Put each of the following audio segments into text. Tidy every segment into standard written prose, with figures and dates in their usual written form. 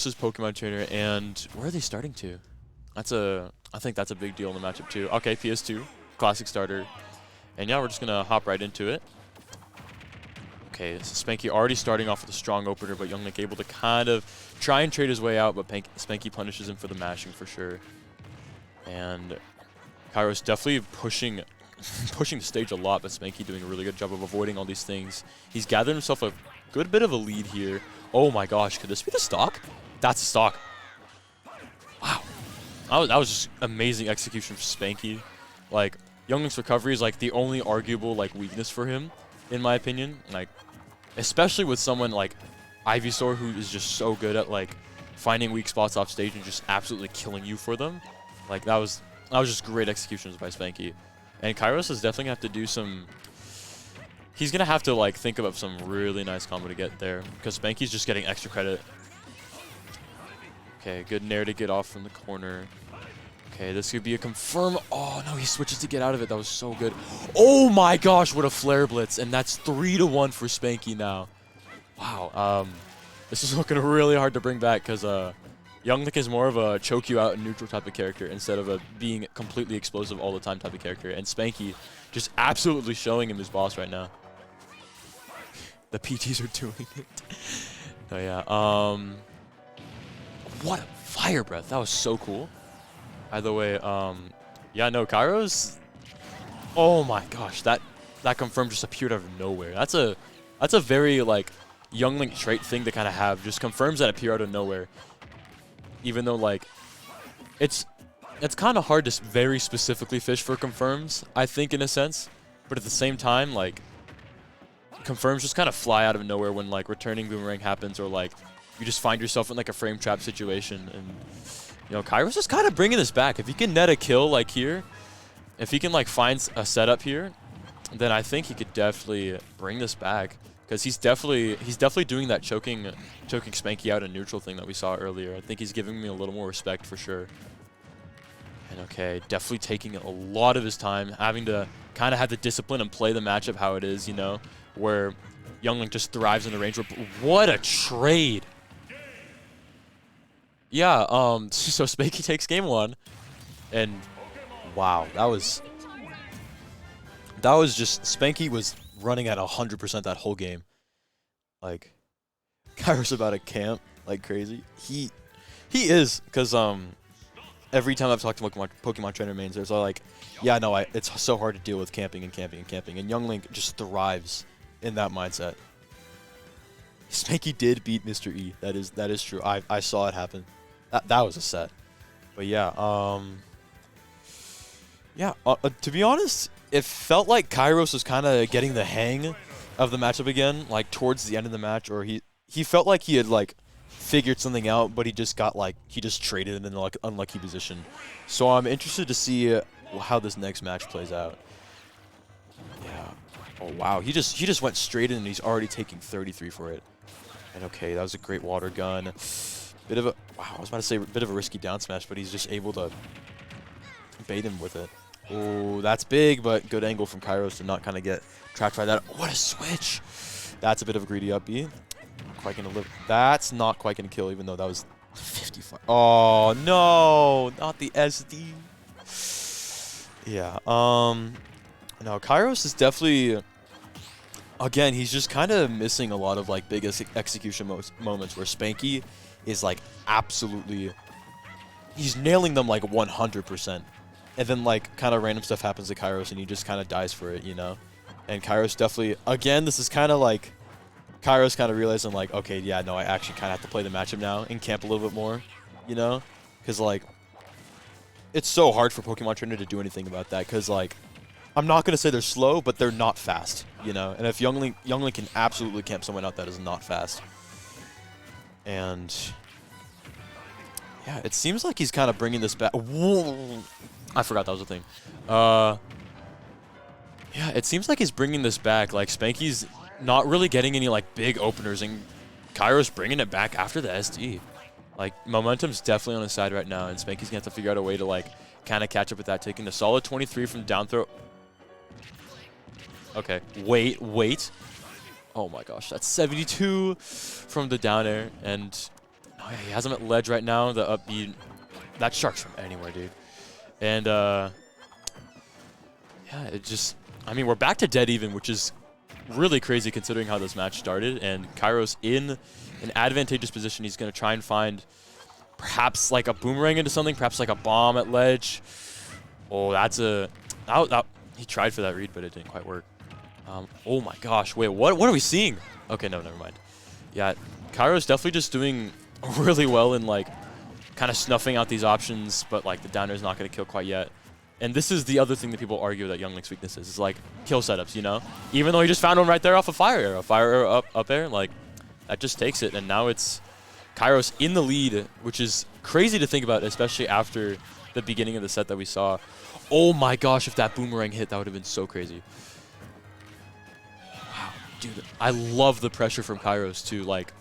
This is Pokemon Trainer, and where are they starting to? I think that's a big deal in the matchup too. Okay, PS2, classic starter. And yeah, we're just gonna hop right into it. Okay, this is Spanky already starting off with a strong opener, but Young Link able to kind of try and trade his way out, but Spanky punishes him for the mashing for sure. And Kyros definitely pushing the stage a lot, but Spanky doing a really good job of avoiding all these things. He's gathered himself a good bit of a lead here. Oh my gosh, could this be the stock? That's a stock. Wow. That was just amazing execution for Spanky. Like, Young Link's recovery is like the only arguable like weakness for him, in my opinion. Like, especially with someone like Ivysaur, who is just so good at like finding weak spots off stage and just absolutely killing you for them. Like, that was just great executions by Spanky. And Kyros is definitely gonna have to do some. He's gonna have to like think of some really nice combo to get there, because Spanky's just getting extra credit. Okay, good nair to get off from the corner. Okay, this could be a confirm. Oh no, he switches to get out of it. That was so good. Oh my gosh, what a flare blitz, and that's 3-1 for Spanky now. Wow. This is looking really hard to bring back, because Young Link is more of a choke you out in neutral type of character instead of a being completely explosive all the time type of character. And Spanky just absolutely showing him his boss right now. The PTs are doing it. Oh yeah. What a fire breath. That was so cool. Either way, yeah, no, Kyros. Oh my gosh, that confirm just appeared out of nowhere. That's a very like Young Link trait thing to kind of have. Just confirms that appear out of nowhere. Even though like it's kind of hard to very specifically fish for confirms, I think, in a sense. But at the same time, like, confirms just kind of fly out of nowhere when like returning boomerang happens, or like you just find yourself in like a frame trap situation. And you know, Kyros is kind of bringing this back. If he can net a kill like here, if he can like find a setup here, then I think he could definitely bring this back, because he's definitely doing that choking Spanky out in neutral thing that we saw earlier. I think he's giving me a little more respect for sure. And okay, definitely taking a lot of his time, having to kind of have the discipline and play the matchup how it is, you know, where Young Link just thrives in the range. What a trade! Yeah, so Spanky takes game 1, and wow, that was just, Spanky was running at 100% that whole game. Like, Kyros about to camp like crazy. He is, because every time I've talked to Pokemon Trainer mains, there's like, yeah, no, it's so hard to deal with camping and camping and camping, and Young Link just thrives in that mindset. Spanky did beat Mr. E. That is true. I saw it happen. That was a set. But yeah, to be honest, it felt like Kyros was kind of getting the hang of the matchup again, like towards the end of the match, or he felt like he had like figured something out, but he just traded in an like unlucky position. So I'm interested to see how this next match plays out. Yeah. Oh wow, he just went straight in, and he's already taking 33 for it. And okay, that was a great water gun. Bit of a, wow, I was about to say a bit of a risky down smash, but he's just able to bait him with it. Oh, that's big, but good angle from Kyros to not kind of get tracked by that. What a switch! That's a bit of a greedy up B. Quite gonna live. That's not quite gonna kill, even though that was 55. Oh no, not the SD. Yeah. No, Kyros is definitely. Again, he's just kind of missing a lot of like big execution moments where Spanky is like absolutely, he's nailing them like 100%, and then like kind of random stuff happens to Kyros and he just kind of dies for it, you know. And Kyros definitely, again, this is kind of like Kyros kind of realizing like, okay, yeah, no, I actually kind of have to play the matchup now and camp a little bit more, you know, because like it's so hard for Pokemon Trainer to do anything about that, because like, I'm not going to say they're slow, but they're not fast, you know? And if Young Link can absolutely camp someone out that is not fast. And yeah, it seems like he's kind of bringing this back. Whoa. I forgot that was a thing. Yeah, it seems like he's bringing this back. Like, Spanky's not really getting any like big openers, and Kyros bringing it back after the SD. Like, momentum's definitely on his side right now, and Spanky's going to have to figure out a way to like kind of catch up with that, taking a solid 23 from down throw. Okay, wait. Oh my gosh, that's 72 from the down air, and Oh yeah, he has him at ledge right now. The up B, that shark's from anywhere, dude. And yeah, it just, I mean, we're back to dead even, which is really crazy considering how this match started. And Kyros in an advantageous position. He's going to try and find perhaps like a boomerang into something, perhaps like a bomb at ledge. Oh, that's a, he tried for that read, but it didn't quite work. Oh my gosh, wait, what are we seeing? Okay, no, never mind. Yeah, Kyros definitely just doing really well in like kind of snuffing out these options, but like the downer is not going to kill quite yet. And this is the other thing that people argue that Younglink's weakness is like kill setups, you know? Even though he just found one right there off a fire arrow up air, like that just takes it. And now it's Kyros in the lead, which is crazy to think about, especially after the beginning of the set that we saw. Oh my gosh, if that boomerang hit, that would have been so crazy. Wow, dude, I love the pressure from Kyros too. Like,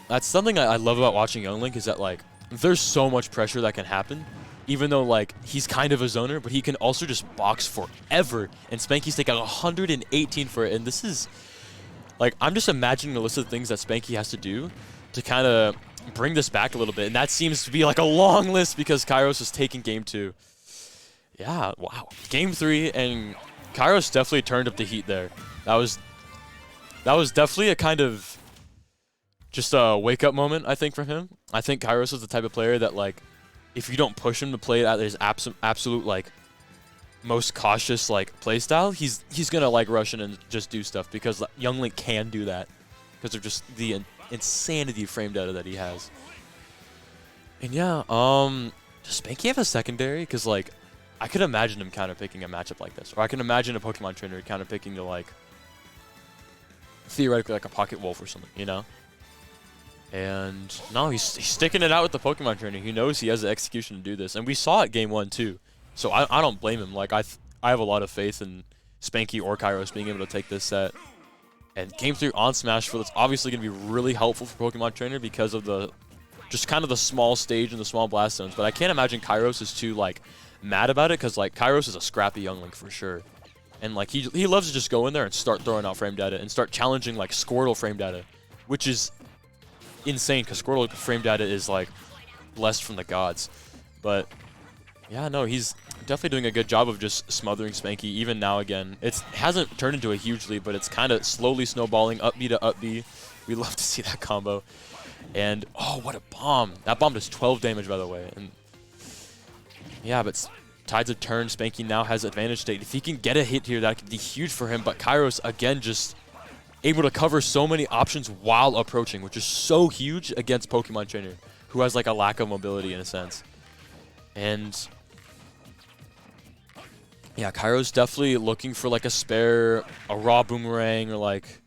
that's something I love about watching Younglink is that like there's so much pressure that can happen, even though like he's kind of a zoner, but he can also just box forever. And Spanky's taking 118 for it, and this is like, I'm just imagining the list of things that Spanky has to do to kind of bring this back a little bit, and that seems to be like a long list because Kyros is taking game 2. Yeah, wow. Game 3, and Kyros definitely turned up the heat there. That was definitely a kind of just a wake-up moment, I think, for him. I think Kyros is the type of player that, like, if you don't push him to play at his absolute, like, most cautious, like, playstyle, he's gonna, like, rush in and just do stuff because Younglink can do that because of just the insanity frame data that he has. And yeah, does Spanky have a secondary? Because, like, I could imagine him counter-picking a matchup like this. Or I can imagine a Pokemon trainer counter-picking to, like, theoretically, like a Pocket Wolf or something, you know? And no, he's sticking it out with the Pokemon trainer. He knows he has the execution to do this. And we saw it game 1, too. So I don't blame him. Like, I have a lot of faith in Spanky or Kyros being able to take this set. And game 3 on Smashville, it's obviously going to be really helpful for Pokemon trainer because of the just kind of the small stage and the small blast zones. But I can't imagine Kyros is too, like, mad about it because, like, Kyros is a scrappy Younglink for sure. And, like, he loves to just go in there and start throwing out frame data and start challenging, like, Squirtle frame data, which is insane because Squirtle frame data is, like, blessed from the gods. But, yeah, no, he's definitely doing a good job of just smothering Spanky even now again. It hasn't turned into a huge lead, but it's kind of slowly snowballing, up B to up B. We love to see that combo. And, oh, what a bomb. That bomb does 12 damage, by the way. And yeah, but tides have turned. Spanky now has advantage state. If he can get a hit here, that could be huge for him. But Kyros, again, just able to cover so many options while approaching, which is so huge against Pokemon Trainer, who has, like, a lack of mobility in a sense. And yeah, Kyros definitely looking for, like, a spare, a raw boomerang, or, like,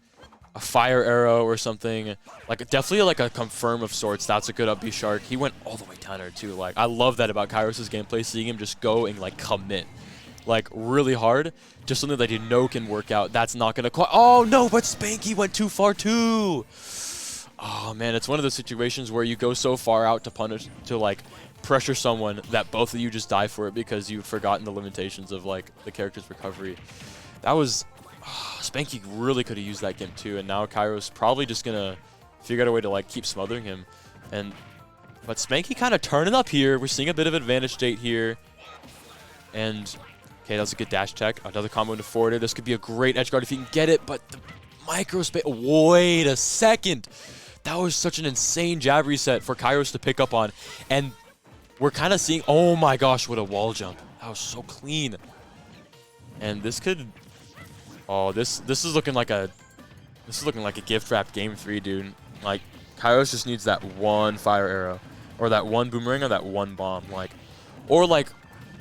a fire arrow or something. Like, definitely, like, a confirm of sorts. That's a good up B shark. He went all the way down there, too. Like, I love that about Kyros' gameplay, seeing him just go and, like, commit, like, really hard. Just something that you know can work out. That's not going to quite. Oh, no, but Spanky went too far, too. Oh, man, it's one of those situations where you go so far out to punish, to, like, pressure someone that both of you just die for it because you've forgotten the limitations of, like, the character's recovery. That was... Spanky really could have used that game too, and now Kyros probably just gonna figure out a way to, like, keep smothering him. But Spanky kind of turning up here. We're seeing a bit of advantage state here. And okay, that was a good dash tech. Another combo into forward air. This could be a great edge guard if he can get it, but the micro space. Wait a second. That was such an insane jab reset for Kyros to pick up on. And we're kind of seeing, oh my gosh, what a wall jump. That was so clean. And this could, oh, this is looking like a gift wrap game 3, dude. Like, Kyros just needs that one fire arrow, or that one boomerang, or that one bomb, like, or like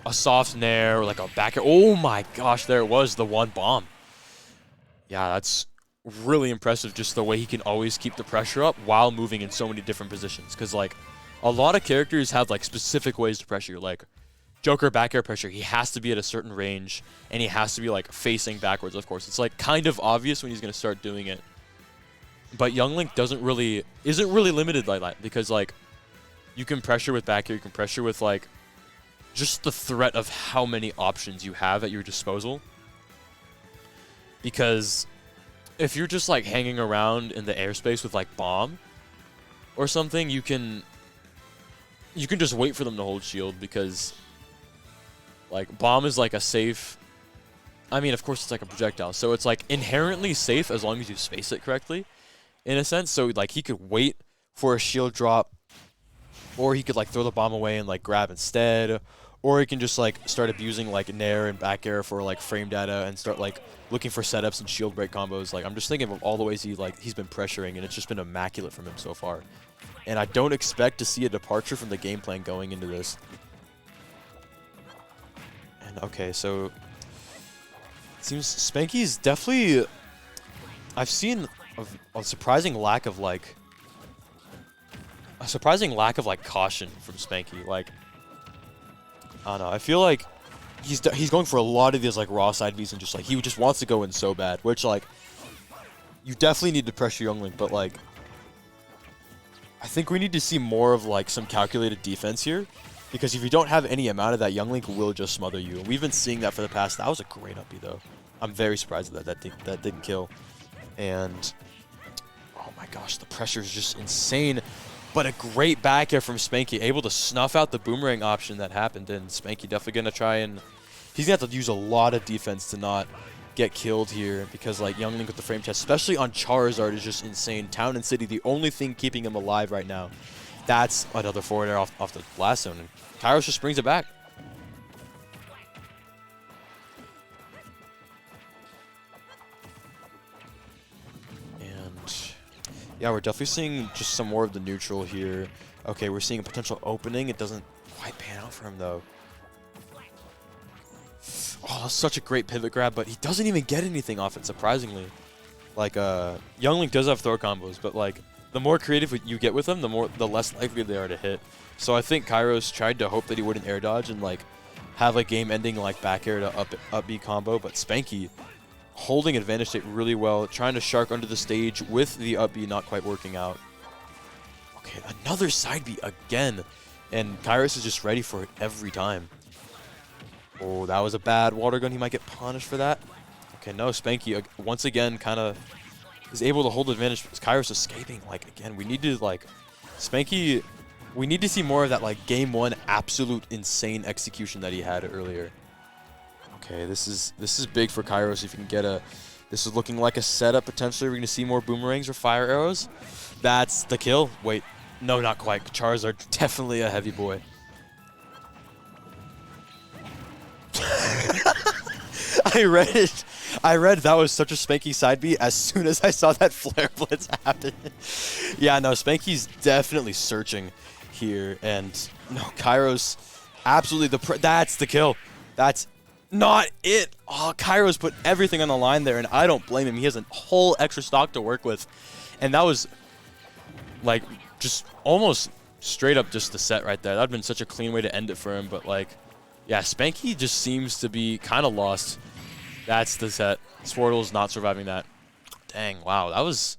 a soft nair, or like a back air. Oh my gosh, there it was, the one bomb. Yeah, that's really impressive, just the way he can always keep the pressure up while moving in so many different positions. Because, like, a lot of characters have, like, specific ways to pressure you. Like, Joker back air pressure, he has to be at a certain range, and he has to be, like, facing backwards, of course. It's, like, kind of obvious when he's going to start doing it. But Younglink isn't really limited like that, because, like, you can pressure with back air, you can pressure with, like, just the threat of how many options you have at your disposal. Because if you're just, like, hanging around in the airspace with, like, bomb, or something, you can just wait for them to hold shield, because like bomb is like a safe. I mean, of course it's like a projectile, so it's like inherently safe as long as you space it correctly, in a sense. So like he could wait for a shield drop, or he could like throw the bomb away and like grab instead, or he can just like start abusing like nair and back air for like frame data and start like looking for setups and shield break combos. Like I'm just thinking of all the ways he's been pressuring, and it's just been immaculate from him so far. And I don't expect to see a departure from the game plan going into this. And okay, so it seems Spanky's definitely, I've seen a surprising lack of like caution from Spanky. Like I don't know, I feel like he's going for a lot of these like raw side Bs, and just like he just wants to go in so bad, which like you definitely need to pressure Youngling, but like I think we need to see more of like some calculated defense here, because if you don't have any amount of that, Youngling will just smother you. And we've been seeing that for the past. That was a great up B though. I'm very surprised that didn't kill. And oh my gosh, the pressure is just insane. But a great back air from Spanky, able to snuff out the boomerang option that happened. And Spanky definitely gonna try and he's gonna have to use a lot of defense to not get killed here, because like Youngling with the frame chest, especially on Charizard, is just insane. Town and City, the only thing keeping him alive right now. That's another forward air off the blast zone, and Kyros just brings it back. And yeah, we're definitely seeing just some more of the neutral here. Okay, we're seeing a potential opening. It doesn't quite pan out for him though. Oh, that's such a great pivot grab, but he doesn't even get anything off it, surprisingly. Like, Youngling does have throw combos, but like, the more creative you get with them, the less likely they are to hit. So I think Kyros tried to hope that he wouldn't air dodge and like have a game-ending like back air to up B combo, but Spanky holding advantage state really well, trying to shark under the stage with the up B not quite working out. Okay, another side B again, and Kyros is just ready for it every time. Oh, that was a bad water gun. He might get punished for that. Okay, no, Spanky once again kind of is able to hold advantage. Kyros escaping. Like again, we need to like Spanky. We need to see more of that like game one absolute insane execution that he had earlier. Okay, this is big for Kyros. If you can get a, this is looking like a setup potentially. We're gonna see more boomerangs or fire arrows. That's the kill. Wait, no, not quite. Charizard definitely a heavy boy. I read that was such a Spanky side B as soon as I saw that flare blitz happen. Yeah, no, Spanky's definitely searching here, and no, Kyros absolutely that's the kill. That's not it. Oh, Kyros put everything on the line there, and I don't blame him. He has a whole extra stock to work with, and that was like just almost straight up just the set right there. That'd been such a clean way to end it for him, but like, yeah, Spanky just seems to be kind of lost. That's the set. Swordle's not surviving that. Dang, wow, that was